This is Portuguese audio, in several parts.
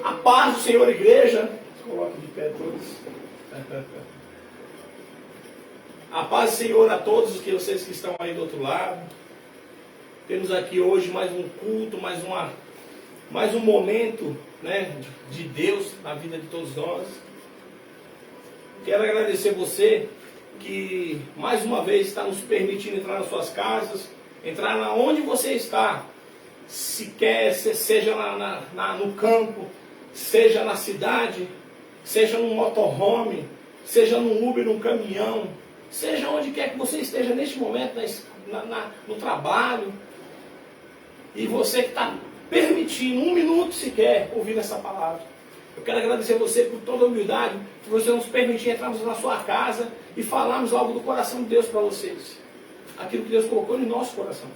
A paz do Senhor, igreja. Coloque de pé todos. A paz do Senhor a todos vocês que estão aí do outro lado. Temos aqui hoje mais um culto, mais um momento, né, de Deus na vida de todos nós. Quero agradecer você que mais uma vez está nos permitindo entrar nas suas casas, entrar na onde você está, se quer, seja no campo, seja na cidade, seja num motorhome, seja num Uber, num caminhão, seja onde quer que você esteja neste momento, no trabalho, e você que está permitindo um minuto sequer ouvir essa palavra. Eu quero agradecer você por toda a humildade, por você nos permitir entrarmos na sua casa e falarmos algo do coração de Deus para vocês. Aquilo que Deus colocou no nosso coração.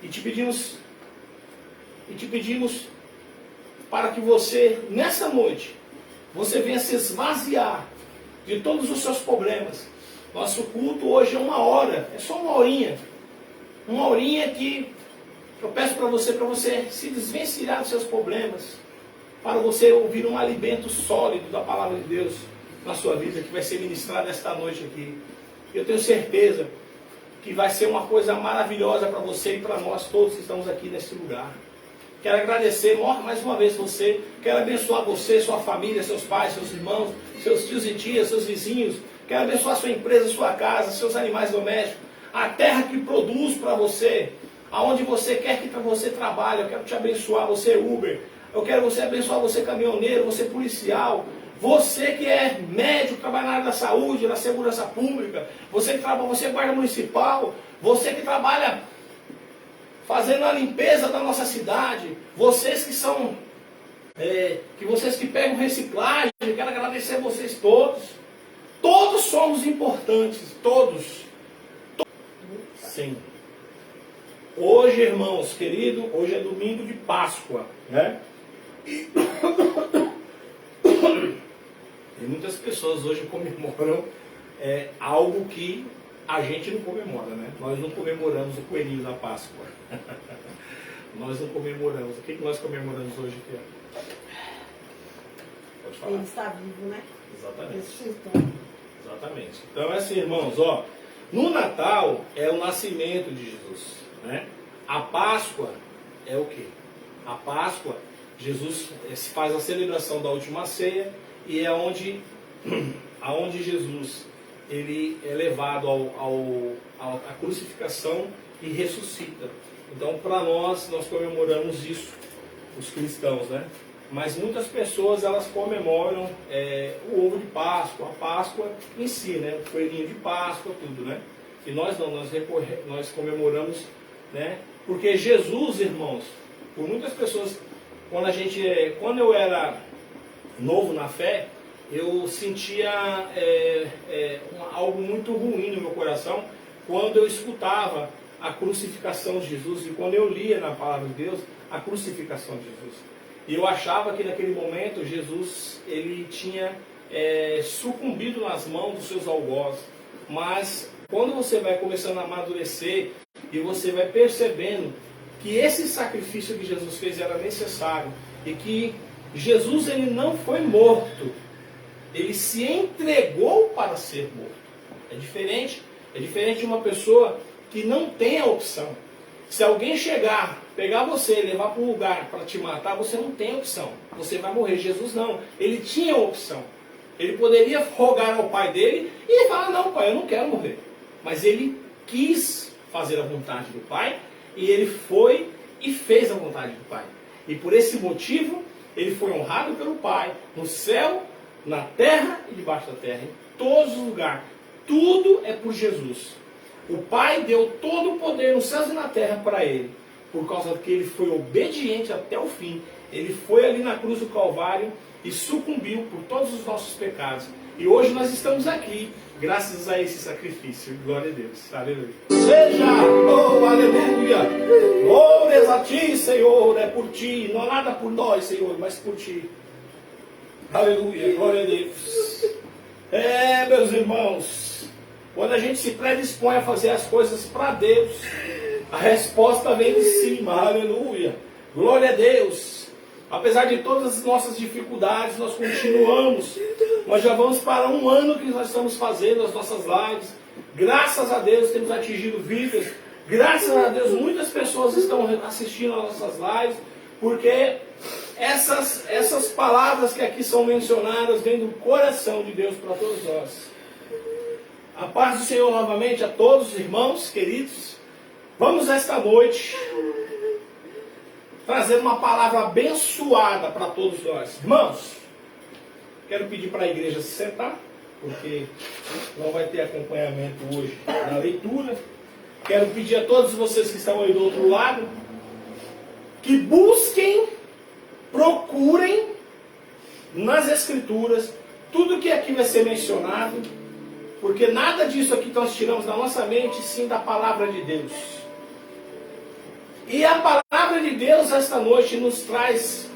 E te pedimos para que você, nessa noite, você venha se esvaziar de todos os seus problemas. Nosso culto hoje é 1 hora, é só 1 horinha. 1 horinha que eu peço para você se desvencilhar dos seus problemas, para você ouvir um alimento sólido da palavra de Deus na sua vida, que vai ser ministrado esta noite aqui. Eu tenho certeza que vai ser uma coisa maravilhosa para você e para nós todos que estamos aqui nesse lugar. Quero agradecer mais uma vez você, quero abençoar você, sua família, seus pais, seus irmãos, seus tios e tias, seus vizinhos. Quero abençoar sua empresa, sua casa, seus animais domésticos, a terra que produz para você, aonde você quer que você trabalhe. Eu quero te abençoar, você Uber. Eu quero abençoar você caminhoneiro, você policial, você que é médico, trabalha na área da saúde, na segurança pública, você que trabalha, você é guarda municipal, você que trabalha fazendo a limpeza da nossa cidade, vocês que são, vocês que pegam reciclagem, eu quero agradecer a vocês todos. Todos somos importantes, todos. Sim. Hoje, irmãos queridos, hoje é domingo de Páscoa, né? E muitas pessoas hoje comemoram algo que a gente não comemora, né? Nós não comemoramos o coelhinho da Páscoa. Nós não comemoramos. O que nós comemoramos hoje aqui? Pode falar. Ele está vivo, né? Exatamente. Exatamente. Então é assim, irmãos, ó. No Natal é o nascimento de Jesus, né? A Páscoa é o quê? A Páscoa, Jesus faz a celebração da última ceia e é onde Jesus ele é levado à crucificação e ressuscita. Então, para nós comemoramos isso, os cristãos, né? Mas muitas pessoas, elas comemoram o ovo de Páscoa, a Páscoa em si, né? O coelhinho de Páscoa, tudo, né? E nós não, nós comemoramos, né? Porque Jesus, irmãos, por muitas pessoas, quando eu era novo na fé, eu sentia algo muito ruim no meu coração quando eu escutava a crucificação de Jesus e quando eu lia na palavra de Deus a crucificação de Jesus. E eu achava que naquele momento Jesus ele tinha sucumbido nas mãos dos seus algozes. Mas quando você vai começando a amadurecer e você vai percebendo que esse sacrifício que Jesus fez era necessário e que Jesus ele não foi morto, ele se entregou para ser morto. É diferente de uma pessoa que não tem a opção. Se alguém chegar, pegar você e levar para um lugar para te matar, você não tem opção. Você vai morrer. Jesus não. Ele tinha a opção. Ele poderia rogar ao pai dele e falar, não pai, eu não quero morrer. Mas ele quis fazer a vontade do pai e ele foi e fez a vontade do pai. E por esse motivo, ele foi honrado pelo pai, no céu, na terra e debaixo da terra, em todos os lugares. Tudo é por Jesus. O Pai deu todo o poder nos céus e na terra para ele, por causa que ele foi obediente até o fim. Ele foi ali na cruz do Calvário e sucumbiu por todos os nossos pecados. E hoje nós estamos aqui, graças a esse sacrifício. Glória a Deus. Aleluia. Seja, oh, aleluia. Glórias a ti, Senhor, é por ti. Não há nada por nós, Senhor, mas por ti. Aleluia, glória a Deus. Meus irmãos, quando a gente se predispõe a fazer as coisas para Deus, a resposta vem de cima, aleluia. Glória a Deus. Apesar de todas as nossas dificuldades, nós continuamos. Nós já vamos para 1 ano que nós estamos fazendo as nossas lives. Graças a Deus temos atingido vidas. Graças a Deus muitas pessoas estão assistindo às nossas lives. Porque essas palavras que aqui são mencionadas vêm do coração de Deus para todos nós. A paz do Senhor novamente a todos os irmãos queridos. Vamos esta noite trazer uma palavra abençoada para todos nós. Irmãos, quero pedir para a igreja se sentar, porque não vai ter acompanhamento hoje na leitura. Quero pedir a todos vocês que estão aí do outro lado, que busquem, procurem nas Escrituras tudo que aqui vai ser mencionado, porque nada disso aqui nós tiramos da nossa mente, sim da palavra de Deus. E a palavra de Deus esta noite nos traz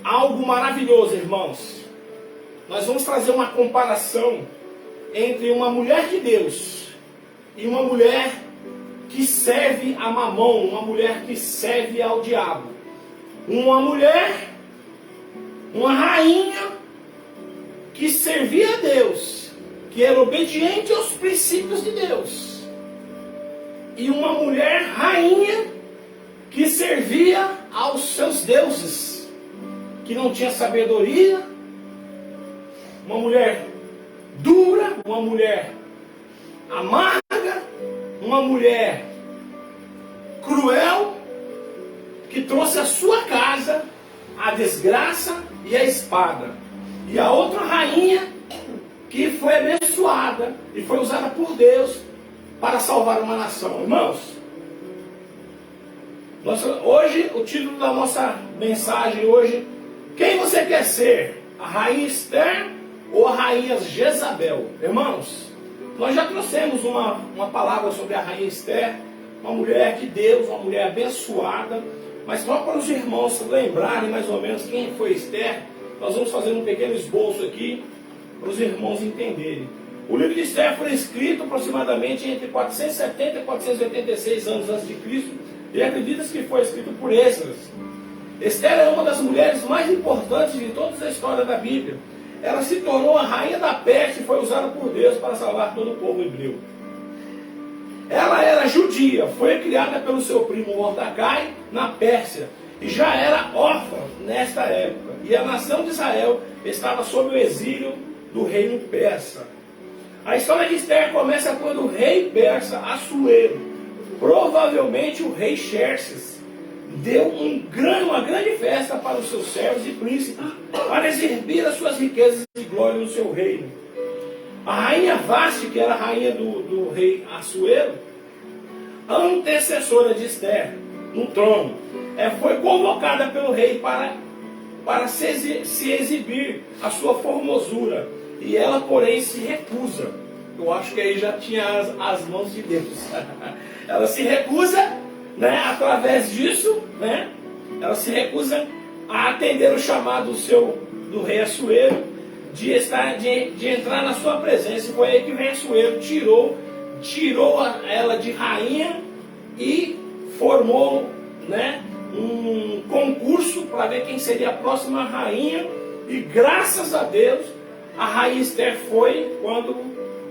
algo maravilhoso, irmãos. Nós vamos trazer uma comparação entre uma mulher de Deus e uma mulher que serve a Mamon, uma mulher que serve ao diabo. Uma mulher, uma rainha que servia a Deus, que era obediente aos princípios de Deus. E uma mulher rainha que servia aos seus deuses, que não tinha sabedoria, uma mulher dura, uma mulher amarga, uma mulher cruel, que trouxe à sua casa a desgraça e a espada. E a outra rainha que foi abençoada e foi usada por Deus para salvar uma nação. Irmãos, hoje, o título da nossa mensagem hoje: quem você quer ser? A rainha Esther ou a rainha Jezabel? Irmãos, nós já trouxemos uma palavra sobre a rainha Esther, uma mulher de Deus, uma mulher abençoada. Mas só para os irmãos lembrarem mais ou menos quem foi Esther, nós vamos fazer um pequeno esboço aqui para os irmãos entenderem. O livro de Esther foi escrito aproximadamente entre 470 e 486 anos antes de Cristo, e acredita-se que foi escrito por Esdras. Esther é uma das mulheres mais importantes de toda a história da Bíblia. Ela se tornou a rainha da Pérsia e foi usada por Deus para salvar todo o povo hebreu. Ela era judia, foi criada pelo seu primo Mordecai na Pérsia e já era órfã nesta época. E a nação de Israel estava sob o exílio do reino persa. A história de Esther começa quando o rei persa Assuero, provavelmente o rei Xerxes, deu uma grande festa para os seus servos e príncipes, para exibir as suas riquezas e glória no seu reino. A rainha Vasti, que era a rainha do rei Assuero, antecessora de Esther no trono, foi convocada pelo rei para se exibir a sua formosura. E ela, porém, se recusa. Eu acho que aí já tinha as mãos de Deus. Ela se recusa, né, através disso, né, ela se recusa a atender o chamado do rei Assuero de entrar na sua presença. E foi aí que o rei Assuero tirou ela de rainha e formou, né, um concurso para ver quem seria a próxima rainha. E graças a Deus, a rainha Esther foi. Quando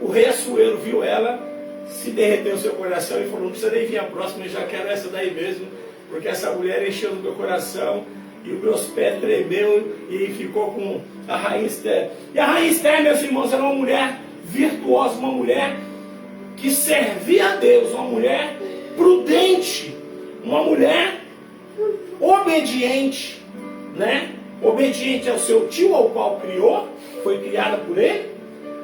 o rei Assuero viu ela, se derreteu o seu coração e falou: não precisa nem vir a próxima, eu já quero essa daí mesmo, porque essa mulher encheu o meu coração e os meus pés tremeu e ficou com a rainha Esther. E a rainha Esther, meus irmãos, era uma mulher virtuosa, uma mulher que servia a Deus, uma mulher prudente, uma mulher obediente, né? Obediente ao seu tio, ao qual criou, foi criada por ele,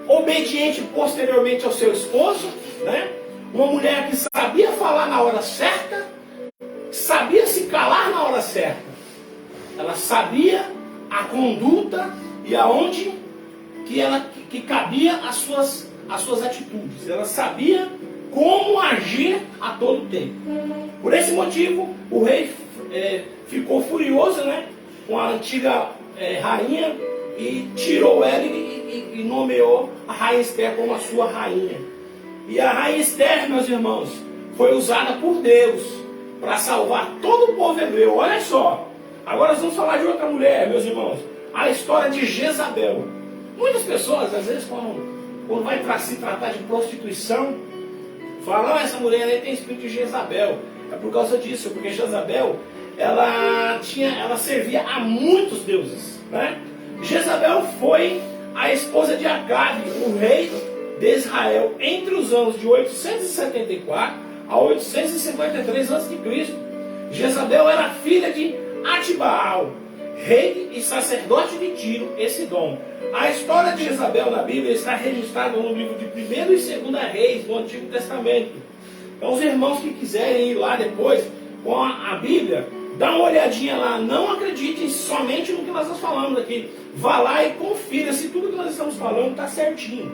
obediente posteriormente ao seu esposo, né? Uma mulher que sabia falar na hora certa, sabia se calar na hora certa. Ela sabia a conduta e aonde que cabia as suas atitudes. Ela sabia como agir a todo tempo. Por esse motivo, o rei ficou furioso, né, com a antiga rainha, e tirou ela e nomeou a rainha Esther como a sua rainha. E a rainha Esther, meus irmãos, foi usada por Deus para salvar todo o povo hebreu. Olha só, Agora nós vamos falar de outra mulher, meus irmãos. A história de Jezabel. Muitas pessoas, às vezes, quando vai se tratar de prostituição, falam, essa mulher aí tem espírito de Jezabel. É por causa disso, porque Jezabel, ela servia a muitos deuses, né? Jezabel foi a esposa de Acabe, o rei de Israel, entre os anos de 874 a 853 a.C. Jezabel era filha de Atibaal, rei e sacerdote de Tiro e Sidom. A história de Jezabel na Bíblia está registrada no livro de 1º e 2º Reis do Antigo Testamento. Então os irmãos que quiserem ir lá depois com a Bíblia, dá uma olhadinha lá. Não acreditem somente no que nós estamos falando aqui. Vá lá e confira se tudo que nós estamos falando está certinho.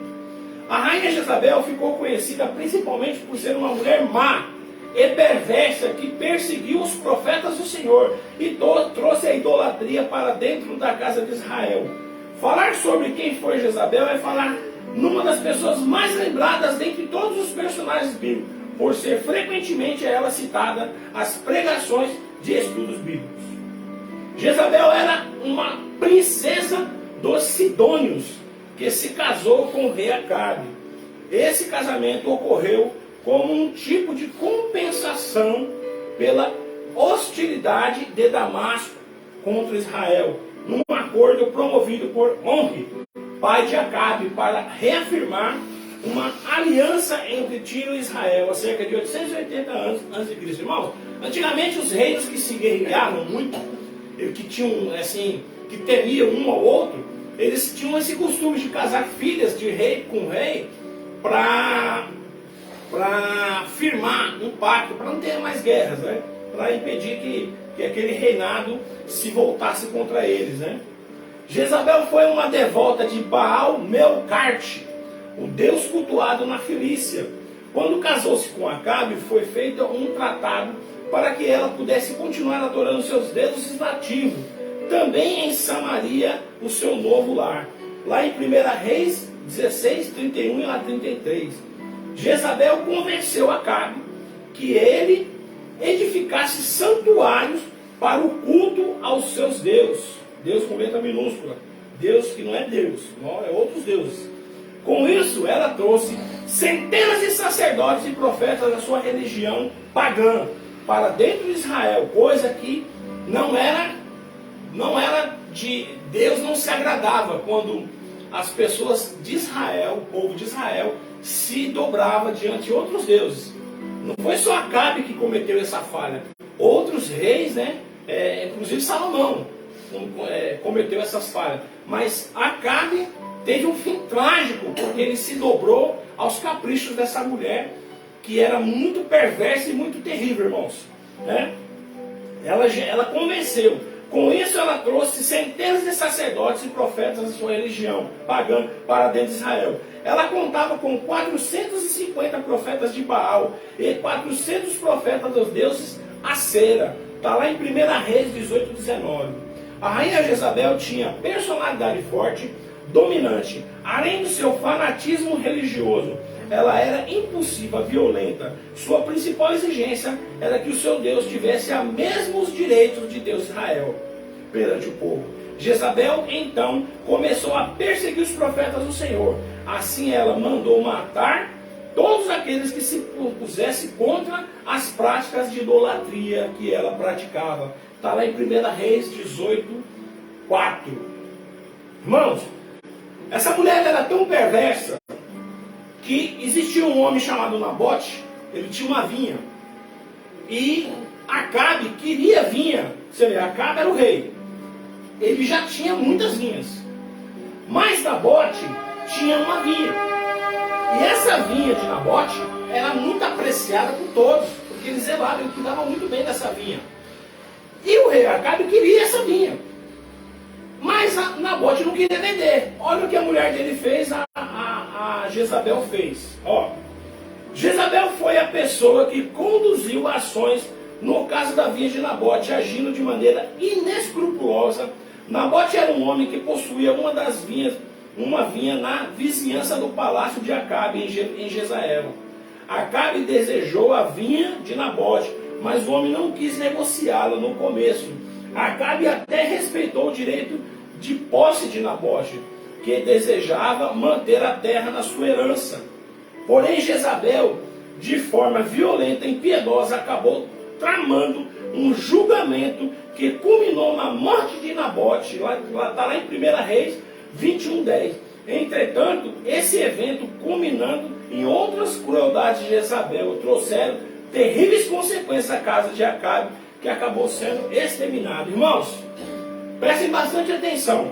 A rainha Jezabel ficou conhecida principalmente por ser uma mulher má e perversa que perseguiu os profetas do Senhor e trouxe a idolatria para dentro da casa de Israel. Falar sobre quem foi Jezabel é falar numa das pessoas mais lembradas dentre todos os personagens bíblicos, por ser frequentemente ela citada às pregações de estudos bíblicos. Jezabel era uma princesa dos Sidônios que se casou com o rei Acabe. Esse casamento ocorreu como um tipo de compensação pela hostilidade de Damasco contra Israel, num acordo promovido por Omri, pai de Acabe, para reafirmar uma aliança entre Tiro e Israel há cerca de 880 anos antes de Cristo. Irmãos, antigamente os reis que se guerreavam muito, que tinham assim, que temiam um ao outro, eles tinham esse costume de casar filhas de rei com rei para firmar um pacto, para não ter mais guerras, né? Para impedir que aquele reinado se voltasse contra eles, né? Jezabel foi uma devota de Baal Melcarte, o deus cultuado na Filícia. Quando casou-se com Acabe, foi feito um tratado para que ela pudesse continuar adorando seus deuses nativos, também em Samaria, o seu novo lar. Lá em 1 Reis 16, 31 a 33. Jezabel convenceu Acabe que ele edificasse santuários para o culto aos seus deuses. Deus com letra minúscula. Deus que não é Deus, não, é outros deuses. Com isso, ela trouxe centenas de sacerdotes e profetas da sua religião pagã para dentro de Israel, coisa que não era de Deus, não se agradava quando as pessoas de Israel, o povo de Israel, se dobrava diante de outros deuses. Não foi só Acabe que cometeu essa falha. Outros reis, né, inclusive Salomão, cometeu essas falhas. Mas Acabe teve um fim trágico, porque ele se dobrou aos caprichos dessa mulher, que era muito perversa e muito terrível, irmãos. Né? Ela convenceu. Com isso ela trouxe centenas de sacerdotes e profetas da sua religião pagã para dentro de Israel. Ela contava com 450 profetas de Baal e 400 profetas dos deuses Acera. Está lá em 1 Reis 18, 19. A rainha Jezabel tinha personalidade forte, dominante. Além do seu fanatismo religioso, ela era impulsiva, violenta. Sua principal exigência era que o seu Deus tivesse os mesmos direitos de Deus Israel perante o povo. Jezabel, então, começou a perseguir os profetas do Senhor. Assim ela mandou matar todos aqueles que se pusessem contra as práticas de idolatria que ela praticava. Está lá em 1 Reis 18, 4. Irmãos, essa mulher era tão perversa que existia um homem chamado Nabote. Ele tinha uma vinha e Acabe queria vinha. Você vê, Acabe era o rei, ele já tinha muitas vinhas, mas Nabote tinha uma vinha, e essa vinha de Nabote era muito apreciada por todos, porque ele zelava, ele cuidava muito bem dessa vinha. E o rei Acabe queria essa vinha, mas Nabote não queria vender. Olha o que a mulher dele fez, a Jezabel fez. Jezabel foi a pessoa que conduziu ações no caso da vinha de Nabote, agindo de maneira inescrupulosa. Nabote era um homem que possuía uma vinha na vizinhança do palácio de Acabe, em Jezreel. Acabe desejou a vinha de Nabote, mas o homem não quis negociá-la no começo. Acabe até respeitou o direito de posse de Nabote, que desejava manter a terra na sua herança. Porém, Jezabel, de forma violenta e impiedosa, acabou tramando um julgamento que culminou na morte de Nabote. Está lá em 1 Reis 21:10. Entretanto, esse evento, culminando em outras crueldades de Jezabel, trouxeram terríveis consequências à casa de Acabe, que acabou sendo exterminado. Irmãos, prestem bastante atenção.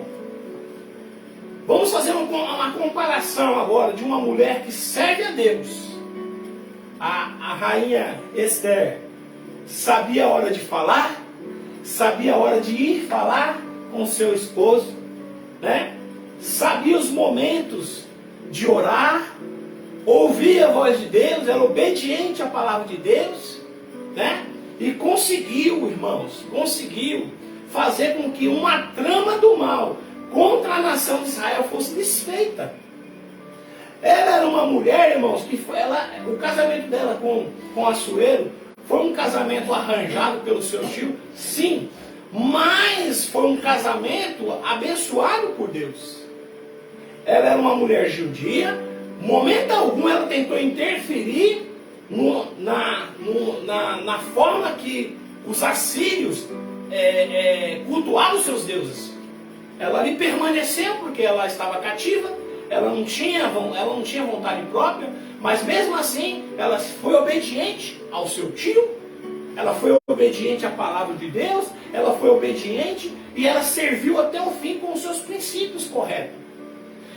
Vamos fazer uma comparação agora de uma mulher que serve a Deus. A rainha Esther sabia a hora de falar, sabia a hora de ir falar com seu esposo, né? Sabia os momentos de orar, ouvia a voz de Deus, era obediente à palavra de Deus, né? E conseguiu, irmãos, fazer com que uma trama do mal contra a nação de Israel fosse desfeita. Ela era uma mulher, irmãos, que o casamento dela com Assuero foi um casamento arranjado pelo seu tio, sim, mas foi um casamento abençoado por Deus. Ela era uma mulher judia, momento algum ela tentou interferir na forma que os assírios cultuavam os seus deuses. Ela ali permaneceu porque ela estava cativa, ela não tinha vontade própria, mas mesmo assim ela foi obediente ao seu tio, ela foi obediente à palavra de Deus, ela foi obediente e ela serviu até o fim com os seus princípios corretos.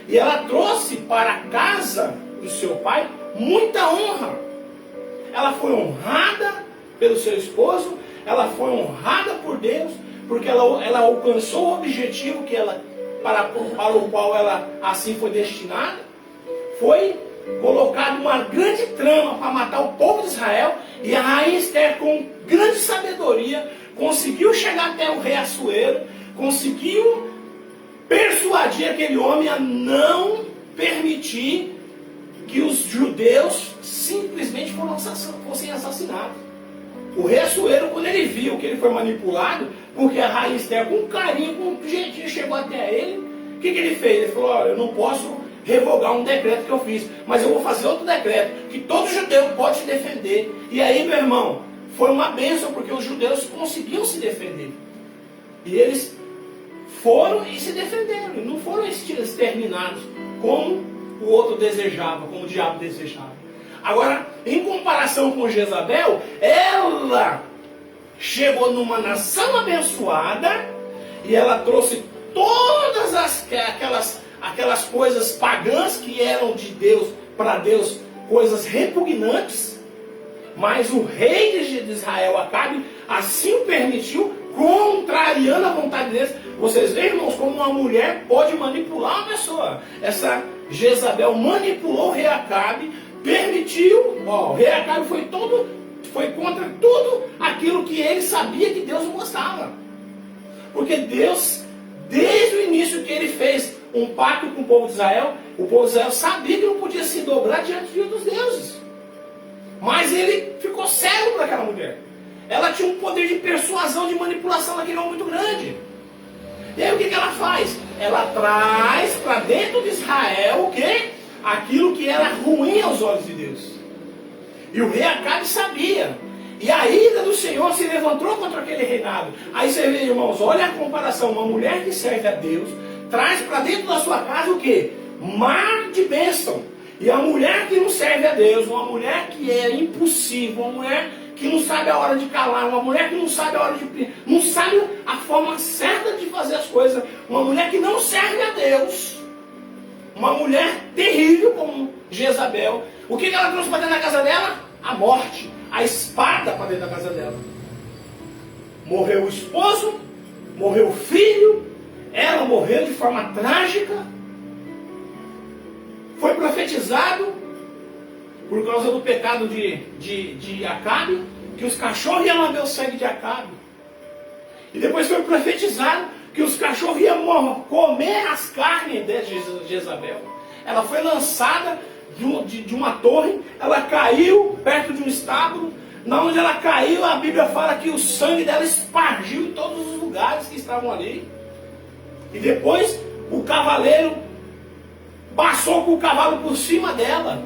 E ela trouxe para a casa do seu pai muita honra. Ela foi honrada pelo seu esposo, ela foi honrada por Deus, porque ela alcançou o objetivo para o qual ela assim foi destinada. Foi colocada uma grande trama para matar o povo de Israel, e a rainha Esther, com grande sabedoria, conseguiu chegar até o rei Assuero, conseguiu persuadir aquele homem a não permitir que os judeus simplesmente fossem assassinados. O rei Assuero, quando ele viu que ele foi manipulado, porque a rainha Esther, com carinho, com jeitinho, chegou até ele, o que ele fez? Ele falou: olha, eu não posso revogar um decreto que eu fiz, mas eu vou fazer outro decreto, que todo judeu pode se defender. E aí, meu irmão, foi uma bênção, porque os judeus conseguiam se defender. E eles foram e se defenderam, e não foram exterminados, como o outro desejava, como o diabo desejava. Agora, em comparação com Jezabel, ela chegou numa nação abençoada, e ela trouxe todas aquelas coisas pagãs que eram de Deus, para Deus, coisas repugnantes, mas o rei de Israel, Acabe, assim o permitiu, contrariando a vontade deles. Vocês veem, irmãos, como uma mulher pode manipular uma pessoa. Essa Jezabel manipulou o rei Acabe, permitiu, o rei Acabe foi contra tudo aquilo que ele sabia que Deus não gostava. Porque Deus, desde o início que ele fez um pacto com o povo de Israel, o povo de Israel sabia que não podia se dobrar diante de outros deuses. Mas ele ficou cego para aquela mulher. Ela tinha um poder de persuasão, de manipulação naquele homem muito grande. E aí o que ela faz? Ela traz para dentro de Israel o quê? Aquilo que era ruim aos olhos de Deus. E o rei Acabe sabia. E a ira do Senhor se levantou contra aquele reinado. Aí você vê, irmãos, olha a comparação. Uma mulher que serve a Deus traz para dentro da sua casa o quê? Mar de bênção. E a mulher que não serve a Deus, uma mulher que é impulsiva, uma mulher que não sabe a hora de calar, uma mulher que não sabe a hora de... não sabe a forma certa de fazer as coisas, uma mulher que não serve a Deus, uma mulher terrível como Jezabel. O que ela trouxe para dentro da casa dela? A morte, a espada para dentro da casa dela. Morreu o esposo, morreu o filho, ela morreu de forma trágica. Foi profetizado, por causa do pecado de Acabe, que os cachorros iam lamber o sangue de Acabe. E depois foi profetizado que os cachorros iam comer as carnes de Jezabel. Ela foi lançada de uma torre, ela caiu perto de um estábulo. Na onde ela caiu, a Bíblia fala que o sangue dela espargiu em todos os lugares. lugares que estavam ali. E depois o cavaleiro passou com o cavalo por cima dela.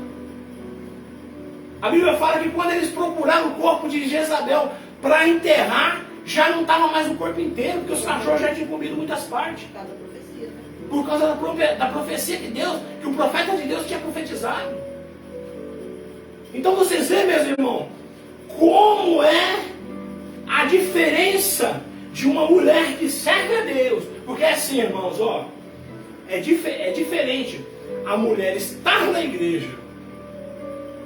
A Bíblia fala que quando eles procuraram o corpo de Jezabel para enterrar, já não estava mais o corpo inteiro, porque os cachorros já tinham comido muitas partes. Por causa da profecia que Deus, que o profeta de Deus tinha profetizado. Então vocês veem, meus irmãos, como é a diferença de uma mulher que serve a Deus. Porque é assim, irmãos, ó, é diferente a mulher estar na igreja.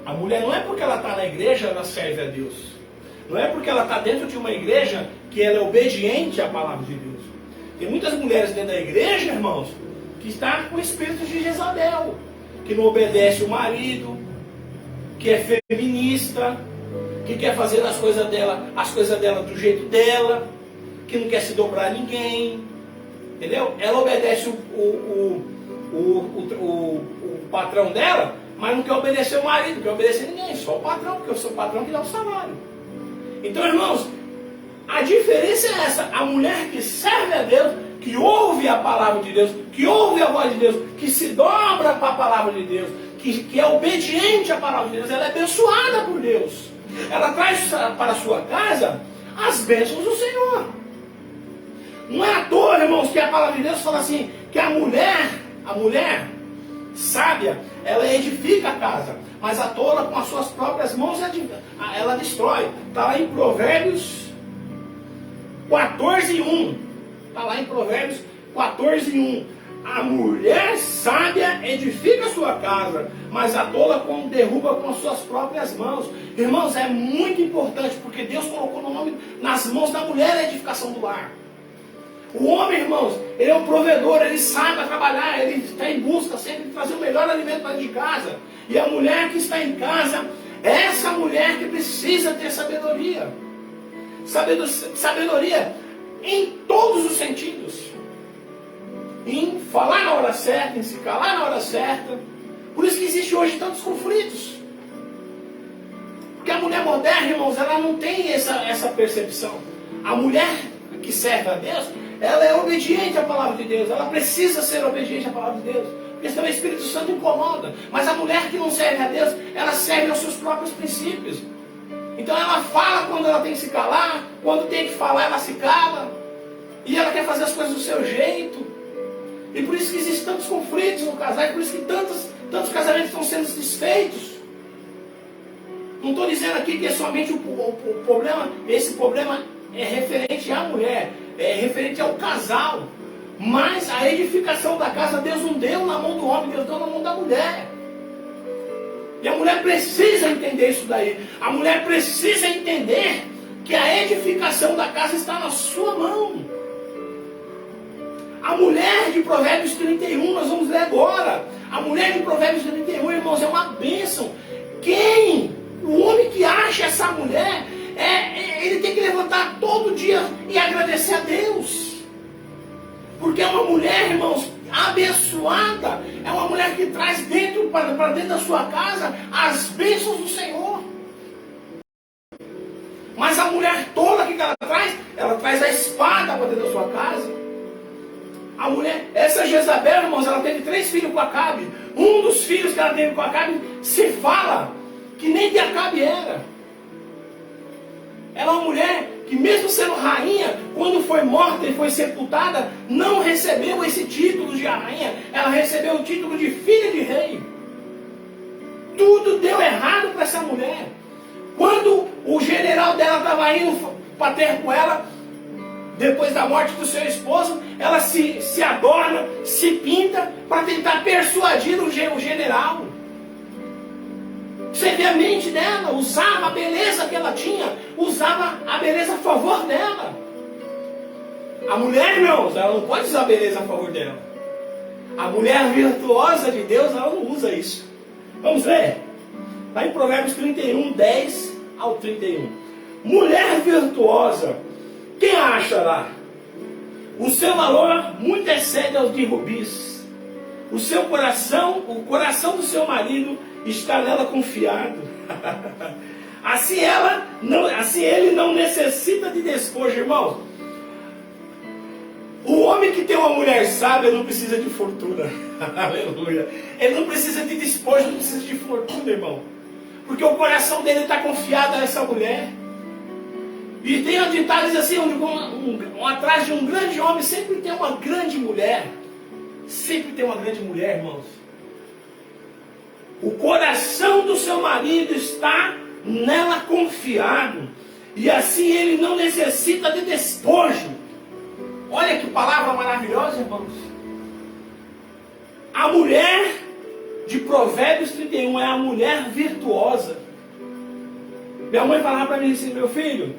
A mulher não é porque ela está na igreja, ela serve a Deus. Não é porque ela está dentro de uma igreja que ela é obediente à palavra de Deus. Tem muitas mulheres dentro da igreja, irmãos, que estão com o espírito de Jezabel, que não obedece o marido, que é feminista, que quer fazer as coisas dela do jeito dela, que não quer se dobrar a ninguém, entendeu? Ela obedece o patrão dela, mas não quer obedecer o marido, não quer obedecer ninguém, só o patrão, porque é o seu patrão que dá o salário. Então, irmãos, a diferença é essa: a mulher que serve a Deus, que ouve a palavra de Deus, que ouve a voz de Deus, que se dobra para a palavra de Deus, que é obediente à palavra de Deus, ela é abençoada por Deus. Ela traz para a sua casa as bênçãos do Senhor. Não é à toa, irmãos, que a palavra de Deus fala assim, que a mulher sábia, ela edifica a casa, mas a tola com as suas próprias mãos ela destrói. Está lá em Provérbios 14:1. Está lá em Provérbios 14:1. A mulher sábia edifica a sua casa, mas a tola derruba com as suas próprias mãos. Irmãos, é muito importante, porque Deus colocou nas mãos da mulher a edificação do lar. O homem, irmãos, ele é um provedor, ele sabe trabalhar, ele está em busca sempre de trazer o melhor alimento para dentro de casa. E a mulher que está em casa, é essa mulher que precisa ter sabedoria. Sabedoria em todos os sentidos. Em falar na hora certa, em se calar na hora certa. Por isso que existe hoje tantos conflitos. Porque a mulher moderna, irmãos, ela não tem essa percepção. A mulher que serve a Deus, ela é obediente à palavra de Deus. Ela precisa ser obediente à palavra de Deus. Porque senão o Espírito Santo incomoda. Mas a mulher que não serve a Deus, ela serve aos seus próprios princípios. Então ela fala quando ela tem que se calar. Quando tem que falar, ela se cala. E ela quer fazer as coisas do seu jeito. E por isso que existem tantos conflitos no casal. E por isso que tantos casamentos estão sendo desfeitos. Não estou dizendo aqui que é somente o problema. Esse problema é referente à mulher. É referente ao casal. Mas a edificação da casa Deus não deu na mão do homem, Deus deu na mão da mulher. E a mulher precisa entender isso daí. A mulher precisa entender que a edificação da casa está na sua mão. A mulher de Provérbios 31, nós vamos ler agora. A mulher de Provérbios 31, irmãos, é uma bênção. O homem que acha essa mulher, ele tem que levantar todo dia e agradecer a Deus. Porque é uma mulher, irmãos, abençoada. É uma mulher que traz para dentro da sua casa as bênçãos do Senhor. Mas a mulher tola, o que ela traz? Ela traz a espada para dentro da sua casa. A mulher, essa Jezabel, irmãos, ela teve 3 filhos com Acabe. Um dos filhos que ela teve com Acabe se fala que nem de Acabe era. Ela é uma mulher que, mesmo sendo rainha, quando foi morta e foi sepultada, não recebeu esse título de rainha. Ela recebeu o título de filha de rei. Tudo deu errado para essa mulher. Quando o general dela estava indo para ter com ela, depois da morte do seu esposo, ela se adorna, se pinta para tentar persuadir o general. Você vê a mente dela, usava a beleza que ela tinha, usava a beleza a favor dela. A mulher, irmãos, ela não pode usar a beleza a favor dela. A mulher virtuosa de Deus, ela não usa isso. Vamos ler? Lá em Provérbios 31, 10 ao 31. Mulher virtuosa, quem a achará? O seu valor muito excede aos de rubis. O coração do seu marido está nela confiado. Assim ele não necessita de despojo, irmãos. homem que tem uma mulher sábia não precisa de fortuna. Aleluia. Ele não precisa de despojo, não precisa de fortuna, irmão. Porque o coração dele está confiado a essa mulher. E tem um ditado assim, atrás de um grande homem sempre tem uma grande mulher. Sempre tem uma grande mulher, irmãos. O coração do seu marido está nela confiado. E assim ele não necessita de despojo. Olha que palavra maravilhosa, irmãos. A mulher de Provérbios 31 é a mulher virtuosa. Minha mãe falava para mim assim: meu filho,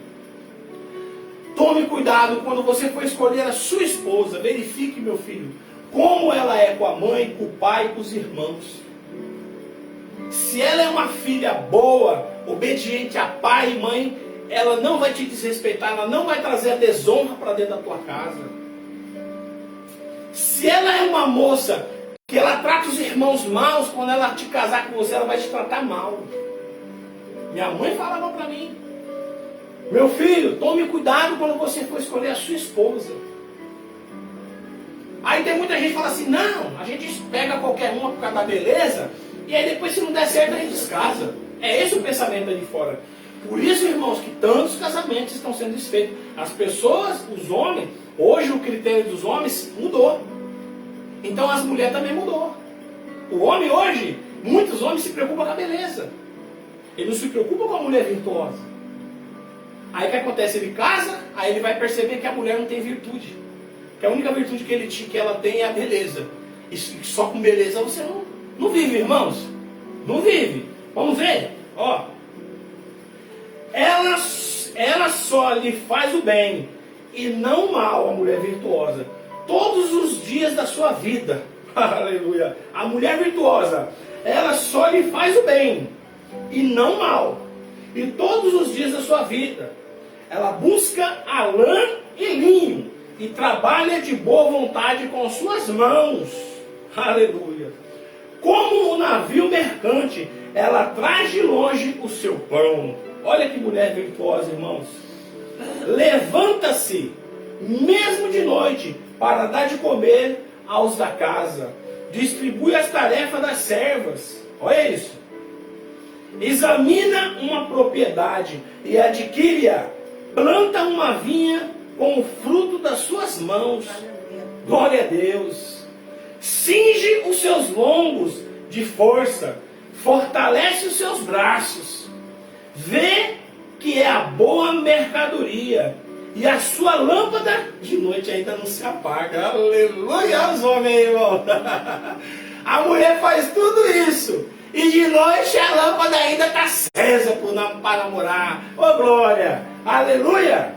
tome cuidado quando você for escolher a sua esposa. Verifique, meu filho, como ela é com a mãe, com o pai e com os irmãos. Se ela é uma filha boa, obediente a pai e mãe, ela não vai te desrespeitar, ela não vai trazer a desonra para dentro da tua casa. Se ela é uma moça que ela trata os irmãos maus, quando ela te casar com você, ela vai te tratar mal. Minha mãe falava para mim: meu filho, tome cuidado quando você for escolher a sua esposa. Aí tem muita gente que fala assim: não, a gente pega qualquer uma por causa da beleza, e aí depois, se não der certo, a gente descasa. É esse o pensamento ali fora. Por isso, irmãos, que tantos casamentos estão sendo desfeitos. As pessoas, os homens, hoje o critério dos homens mudou. Então as mulheres também mudou. O homem hoje, muitos homens se preocupam com a beleza. Ele não se preocupa com a mulher virtuosa. Aí o que acontece? Ele casa, aí ele vai perceber que a mulher não tem virtude. Que a única virtude que ela tem é a beleza. E só com beleza você não vive, irmãos. Não vive. Vamos ver? Ó. Ela só lhe faz o bem e não mal, a mulher virtuosa, todos os dias da sua vida. Aleluia. A mulher virtuosa, ela só lhe faz o bem e não mal, e todos os dias da sua vida. Ela busca a lã e linho e trabalha de boa vontade com suas mãos. Aleluia. Como um navio mercante, ela traz de longe o seu pão. Olha que mulher virtuosa, irmãos. Levanta-se, mesmo de noite, para dar de comer aos da casa. Distribui as tarefas das servas. Olha isso. Examina uma propriedade e adquire-a. Planta uma vinha com o fruto das suas mãos. Glória a Deus. Cinge os seus lombos de força. Fortalece os seus braços. Vê que é a boa mercadoria, e a sua lâmpada de noite ainda não se apaga. Aleluia, os homens, irmão. A mulher faz tudo isso, e de noite a lâmpada ainda está acesa para namorar. Oh glória, aleluia.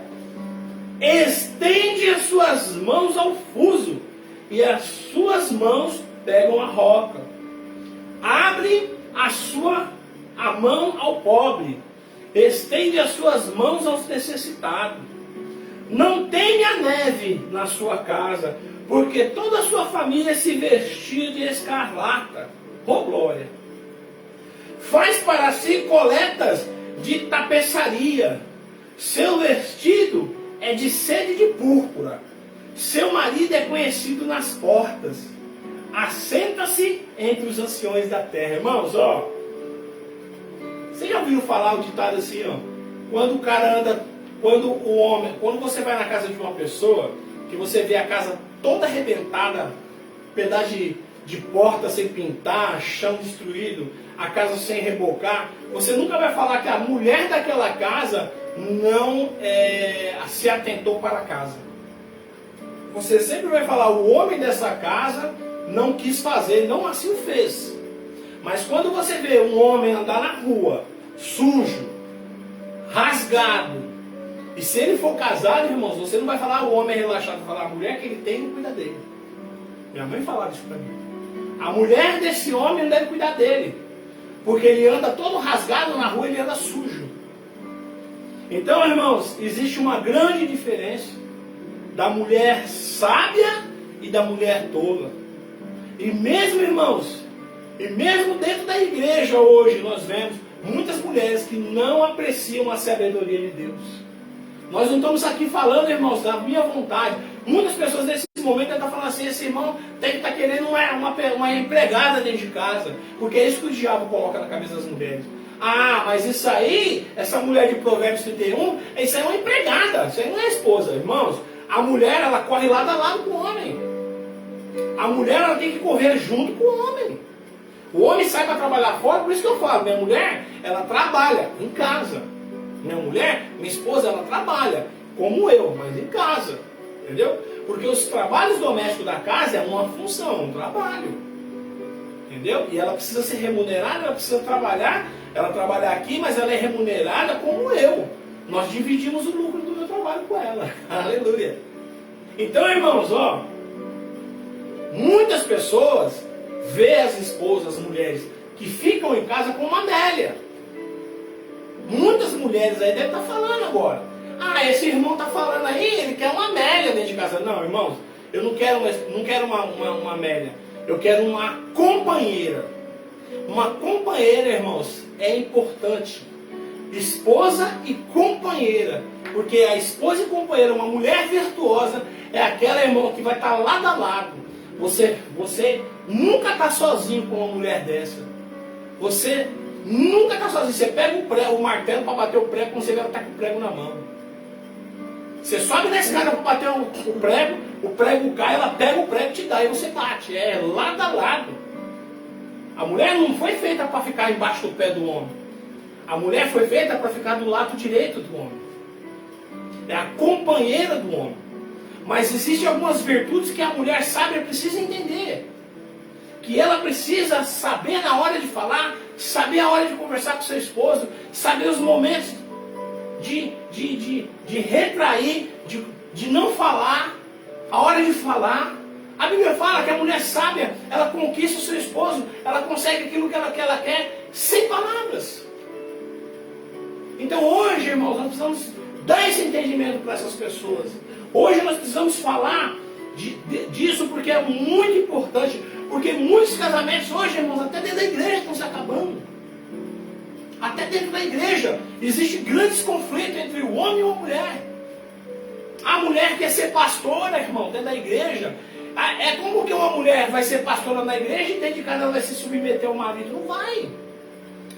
Estende as suas mãos ao fuso, e as suas mãos pegam a roca. Abre a mão ao pobre, estende as suas mãos aos necessitados. Não tenha neve na sua casa, porque toda a sua família se vestiu de escarlata. Oh glória! Faz para si coletas de tapeçaria. Seu vestido é de sede de púrpura. Seu marido é conhecido nas portas. Assenta-se entre os anciões da terra. Irmãos, ó. Você já ouviu falar o ditado assim, ó? Quando o cara anda, quando você vai na casa de uma pessoa, que você vê a casa toda arrebentada, pedaço de porta sem pintar, chão destruído, a casa sem rebocar, você nunca vai falar que a mulher daquela casa não se atentou para a casa. Você sempre vai falar, o homem dessa casa não quis fazer, não assim o fez. Mas quando você vê um homem andar na rua, sujo, rasgado, e se ele for casado, irmãos, você não vai falar o homem é relaxado, vai falar a mulher que ele tem não cuida dele. Minha mãe falava isso para mim. A mulher desse homem não deve cuidar dele, porque ele anda todo rasgado na rua, ele anda sujo. Então, irmãos, existe uma grande diferença da mulher sábia e da mulher tola. E mesmo, irmãos, e mesmo dentro da igreja hoje nós vemos muitas mulheres que não apreciam a sabedoria de Deus. Nós não estamos aqui falando, irmãos, da minha vontade. Muitas pessoas nesse momento estão falando assim, esse irmão tem que estar querendo uma empregada dentro de casa, porque é isso que o diabo coloca na cabeça das mulheres. Ah, mas isso aí, essa mulher de Provérbios 31, isso aí é uma empregada, isso aí não é esposa. Irmãos, a mulher, ela corre lado a lado com o homem. A mulher, ela tem que correr junto com o homem. O homem sai para trabalhar fora, por isso que eu falo, minha mulher, ela trabalha em casa. Minha mulher, minha esposa, ela trabalha, como eu, mas em casa. Entendeu? Porque os trabalhos domésticos da casa é uma função, um trabalho. Entendeu? E ela precisa ser remunerada, ela precisa trabalhar, ela trabalha aqui, mas ela é remunerada como eu. Nós dividimos o lucro do meu trabalho com ela. Aleluia. Então, irmãos, ó, muitas pessoas vê as esposas, as mulheres que ficam em casa como Amélia. Muitas mulheres aí devem estar falando agora. Ah, esse irmão está falando aí, ele quer uma Amélia dentro de casa. Não, irmãos, eu não quero uma Amélia. Eu quero uma companheira. Uma companheira, irmãos, é importante. Esposa e companheira. Porque a esposa e companheira, uma mulher virtuosa, é aquela, irmão, que vai estar lado a lado. Você nunca está sozinho com uma mulher dessa. Você nunca está sozinho. Você pega o martelo para bater o prego, quando você vai estar com o prego na mão. Você sobe na escada para bater o prego cai, ela pega o prego e te dá, e você bate. É lado a lado. A mulher não foi feita para ficar embaixo do pé do homem. A mulher foi feita para ficar do lado direito do homem. É a companheira do homem. Mas existem algumas virtudes que a mulher sábia precisa entender. Que ela precisa saber na hora de falar, saber a hora de conversar com seu esposo, saber os momentos de retrair, de não falar, a hora de falar. A Bíblia fala que a mulher sábia, ela conquista o seu esposo, ela consegue aquilo que ela quer, sem palavras. Então hoje, irmãos, nós precisamos dar esse entendimento para essas pessoas. Hoje nós precisamos falar disso porque é muito importante. Porque muitos casamentos hoje, irmãos, até dentro da igreja estão se acabando. Até dentro da igreja existem grandes conflitos entre o homem e a mulher. A mulher quer ser pastora, irmão, dentro da igreja. É como que uma mulher vai ser pastora na igreja e dentro de casa ela vai se submeter ao marido? Não vai.